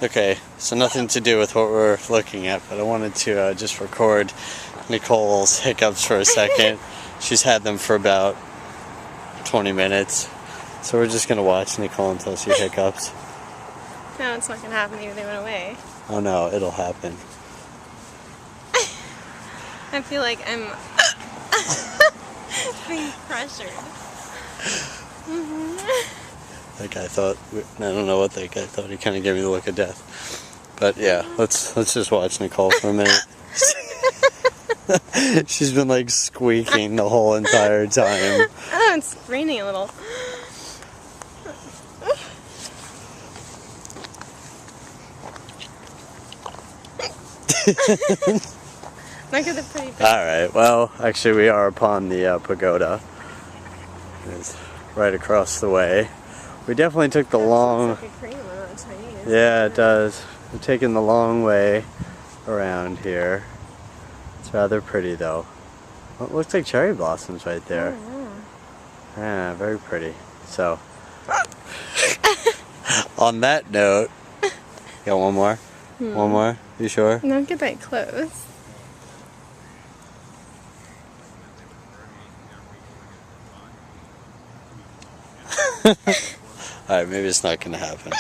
Okay, so nothing to do with what we're looking at, but I wanted to just record Nicole's hiccups for a second. She's had them for about 20 minutes. So we're just going to watch Nicole until she hiccups. No, it's not going to happen either. They went away. Oh no, it'll happen. I feel like I'm being pressured. That guy thought, I don't know what that guy thought, he kind of gave me the look of death. But yeah, let's just watch Nicole for a minute. She's been like squeaking the whole entire time. Oh, it's raining a little. Look at the pretty picture. Alright, well, actually we are upon the pagoda. It's right across the way. We definitely took the long... Like a cream on Chinese. Yeah, it does. We're taking the long way around here. It's rather pretty though. Well, it looks like cherry blossoms right there. Oh, yeah, very pretty. So, on that note, got one more? One more? You sure? Don't get that close. Alright, maybe it's not gonna happen.